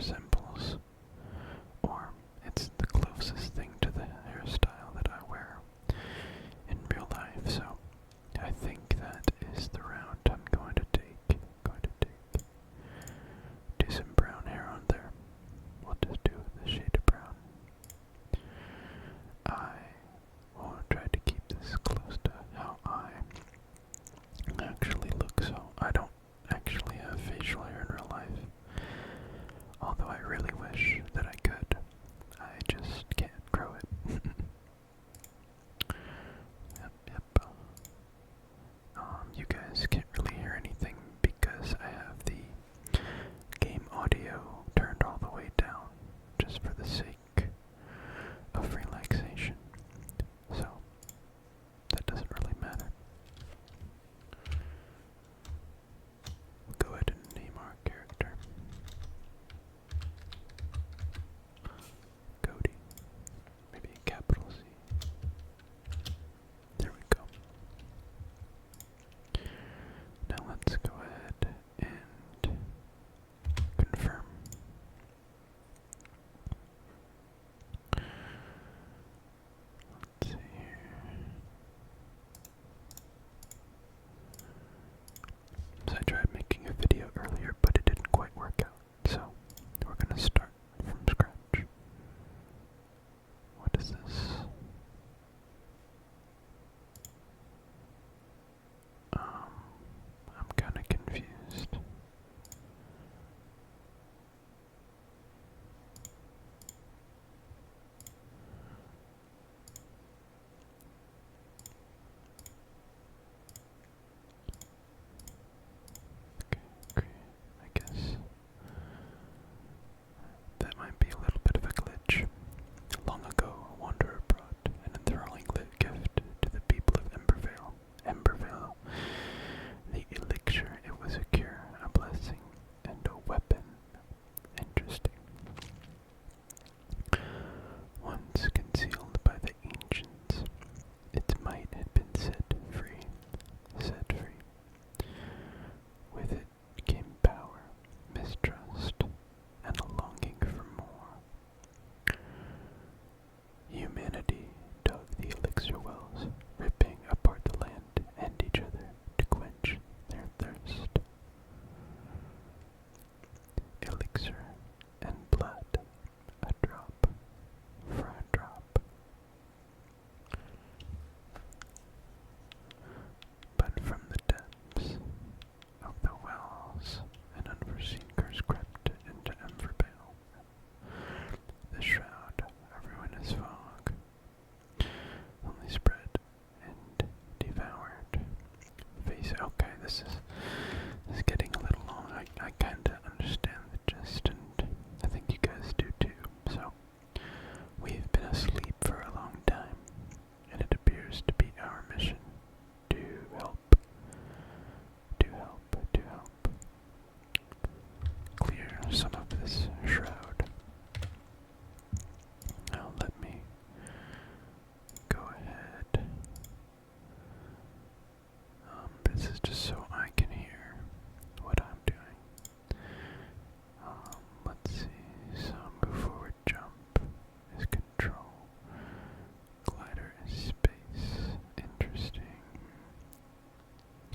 resembles, or it's the closest thing to the hairstyle that I wear in real life, so I think that is the route I'm going to take. Do some brown hair on there. We'll just do the shade of brown. I will try to keep this close to how I actually look, so I don't actually have facial hair in real life. Although I really wish that I could. I just can't grow it. Yep. You guys can't really hear anything because I have the game audio turned all the way down, just for the sake of relaxation. So, that doesn't really matter. We'll go ahead and name our character Cody. Maybe a capital C. There we go. Now let's go ahead and confirm. Let's see here. So I tried making a video earlier, but it didn't quite work out. So we're gonna start from scratch. What is this? I'm kinda confused. Okay, great. I guess that might be a little bit of a glitch. Long ago, a wanderer brought an enthralling gift to the people of Embervale. Embervale, the elixir, it was a cure, a blessing, and a weapon. Interesting. Once concealed by the ancients, its might had been set free. With it came power, mistrust, and a longing for more. Humanity dug the elixir wells, ripping apart the land and each other to quench their thirst. Elixir and blood, a drop for a drop. But from the depths of the wells, an unforeseen curse crept into Embervale. The shroud of ruinous fog only spread and devoured. Okay, this is getting a little long. I kinda understand the gist, and I think you guys do too. So, we've been asleep for a long time, and it appears to be our mission to help clear some of this shroud. Now let me go ahead. This is just so I can hear what I'm doing. Let's see. So move forward, jump is control. Glider is space. Interesting.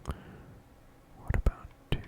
What about two?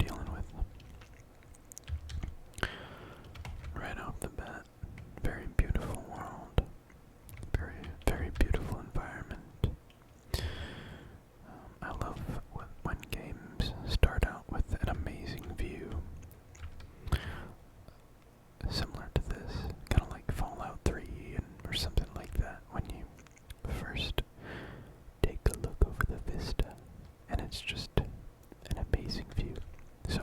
dealing with. Right off the bat, very beautiful world, very beautiful environment. I love when games start out with an amazing view, similar to this, kind of like Fallout 3 or something like that, when you first take a look over the vista, and it's just an amazing view. So,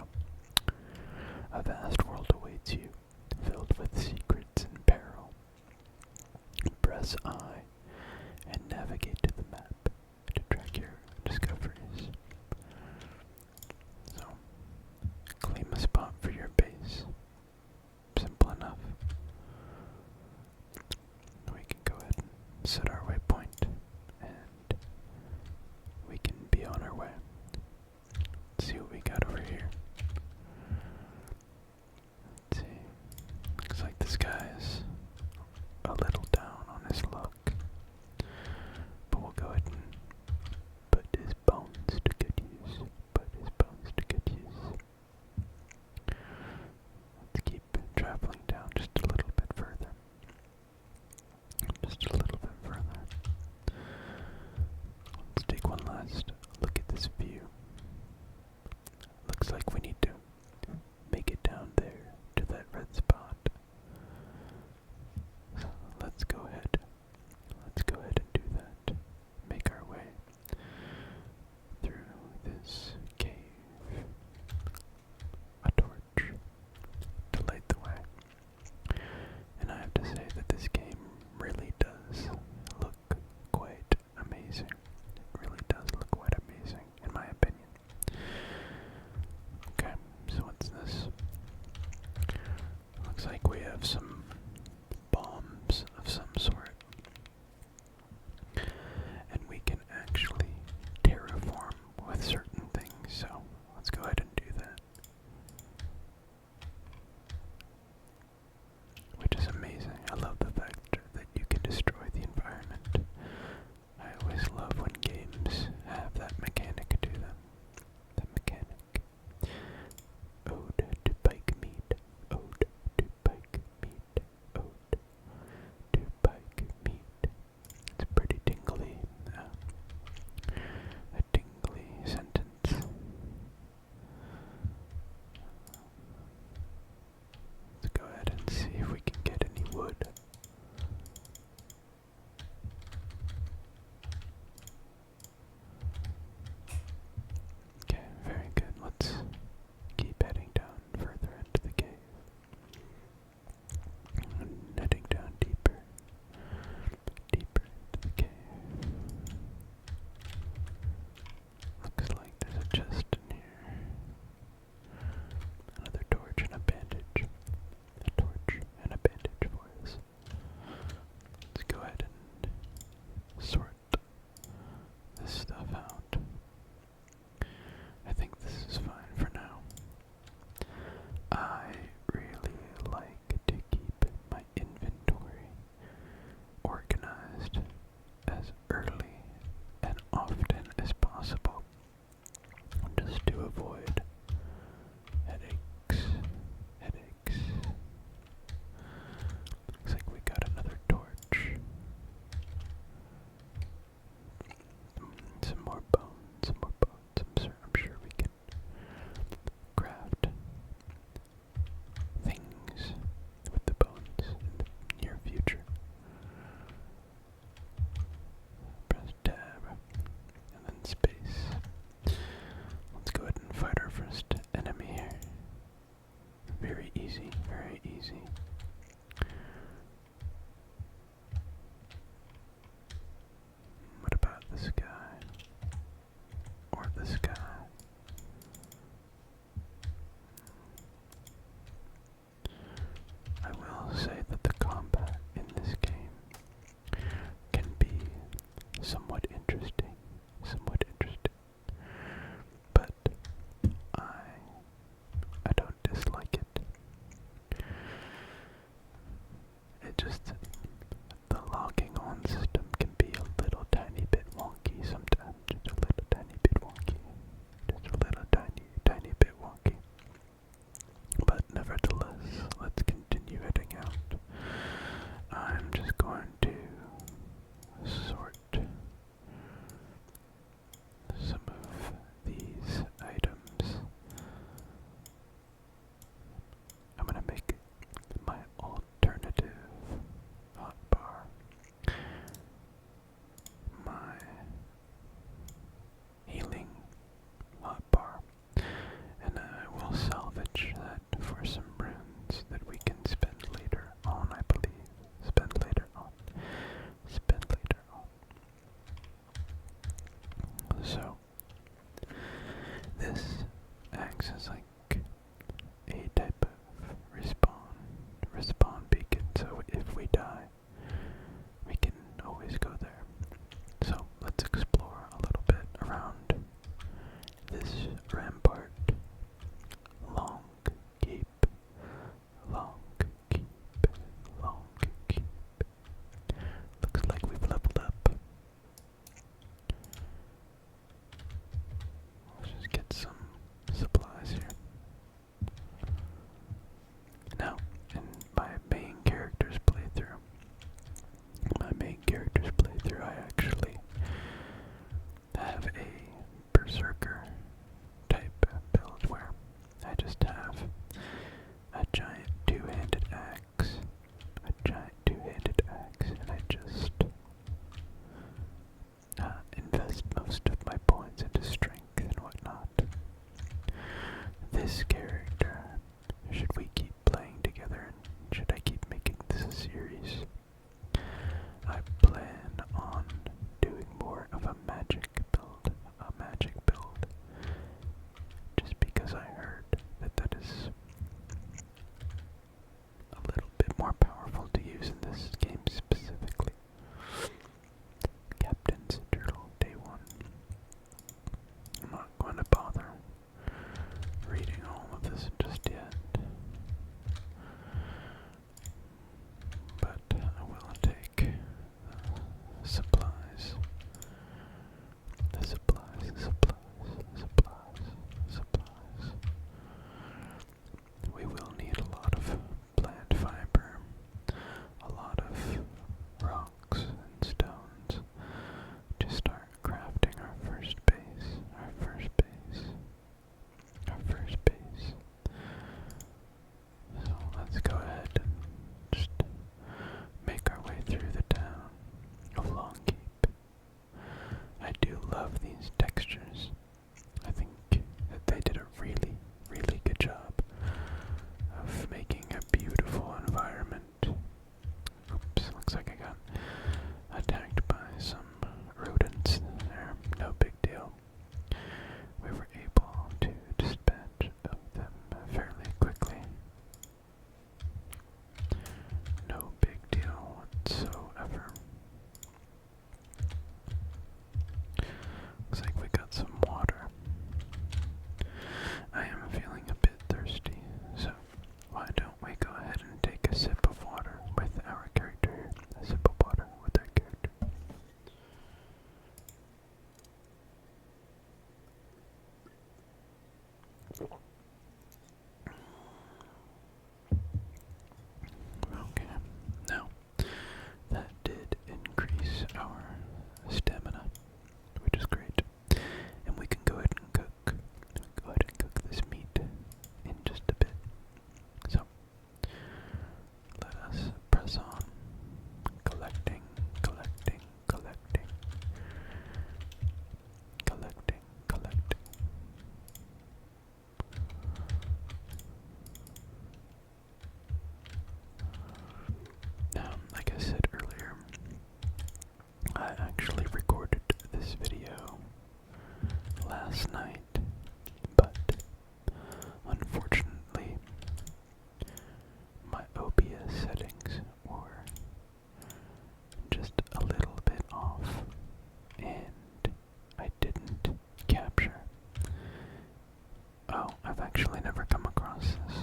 Oh, I've actually never come across this.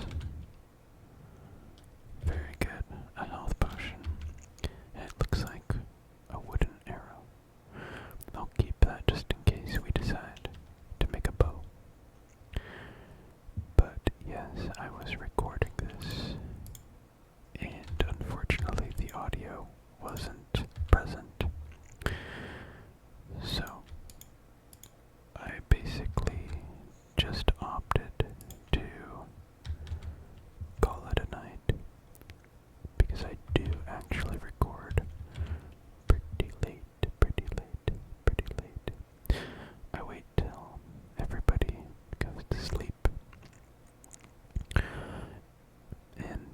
Very good. A health potion. And it looks like a wooden arrow. I'll keep that just in case we decide to make a bow. But yes, I was recording this, and unfortunately the audio wasn't present. So I basically just opted to call it a night because I do actually record pretty late, pretty late, pretty late. I wait till everybody goes to sleep. And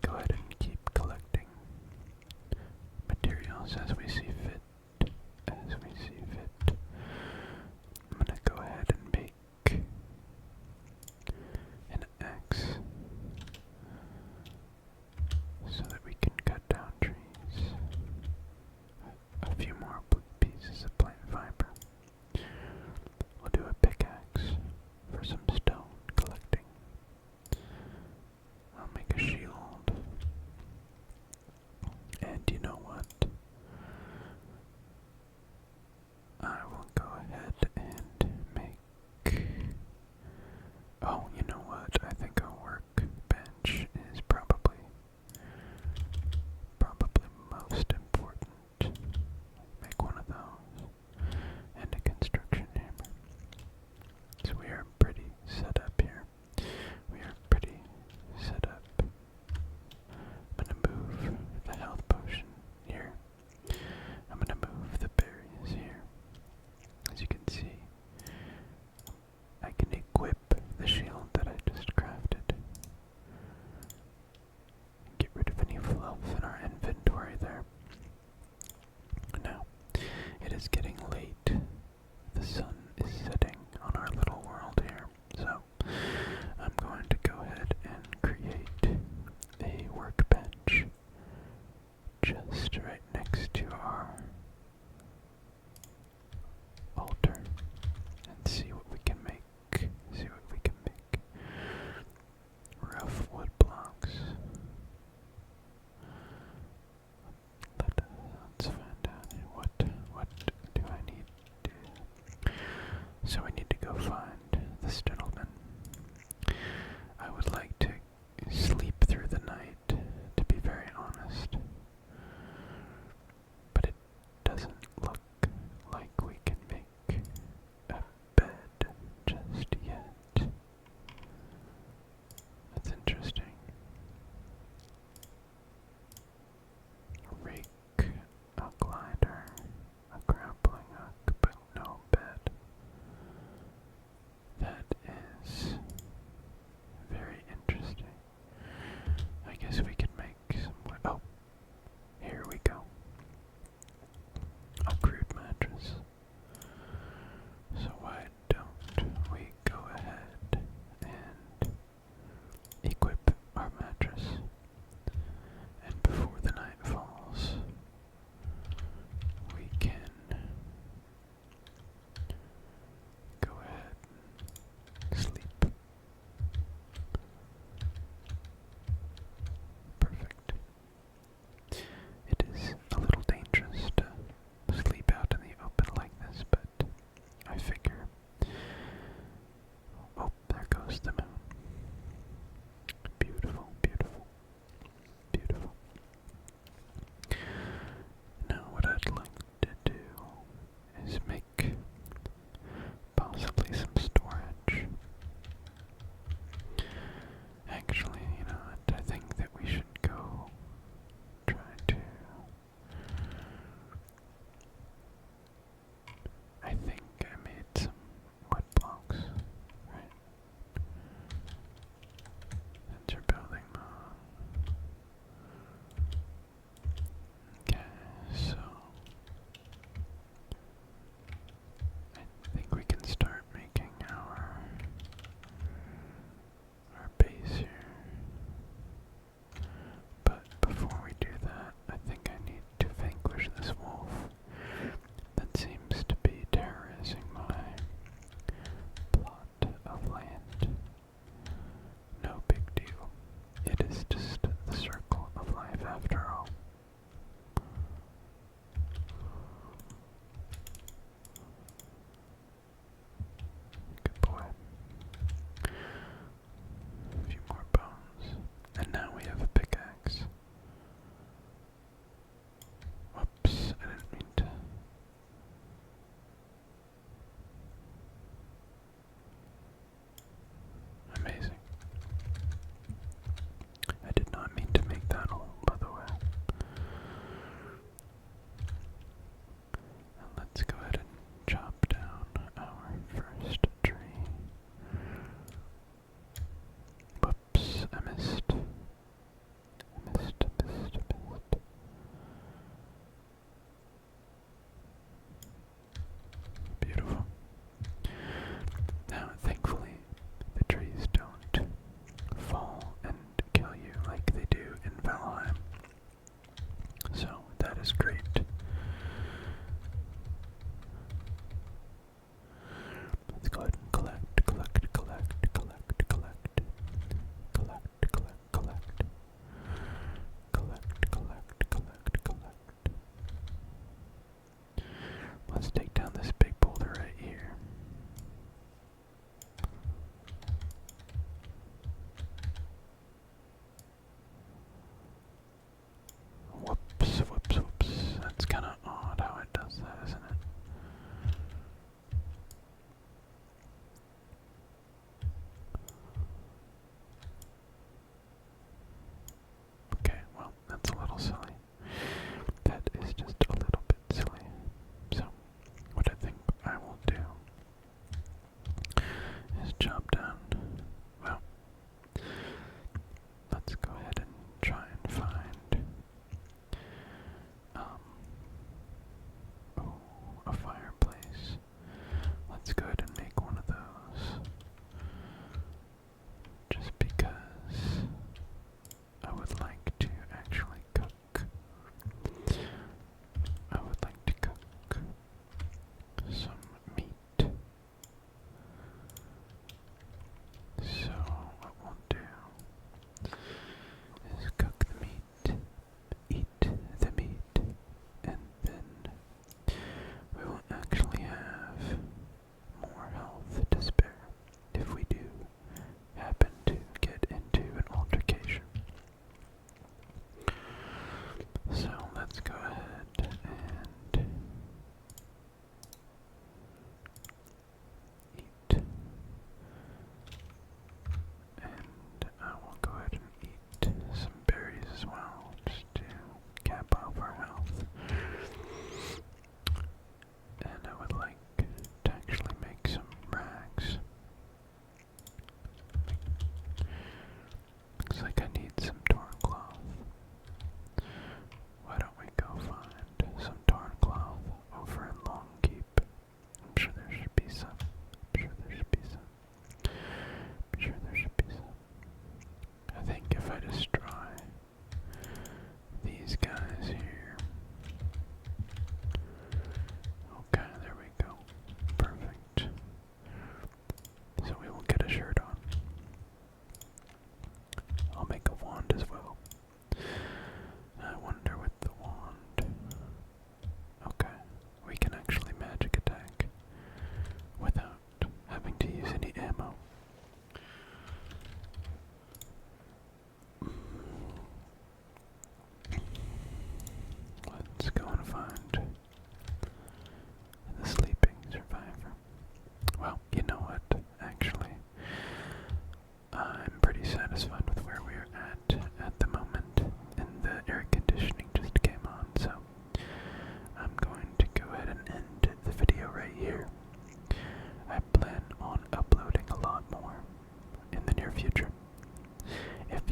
go ahead and keep collecting materials as we see fit. As we see fit. I'm gonna go ahead and make an axe so that we can cut down trees. A few more pieces of plant fiber. We'll do a pickaxe for some stone collecting. I'll make a shield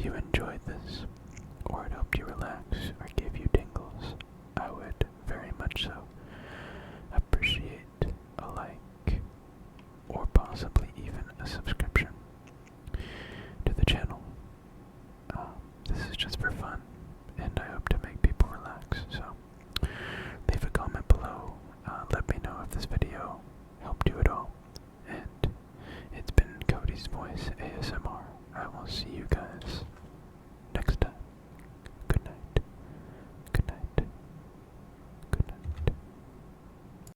you enjoyed this, or it helped you relax, or gave you tingles, I would very much so appreciate a like, or possibly even a subscription to the channel. This is just for fun, and I hope to make people relax, so leave a comment below. Let me know if this video helped you at all. And it's been Cody's Voice ASMR. I will see you guys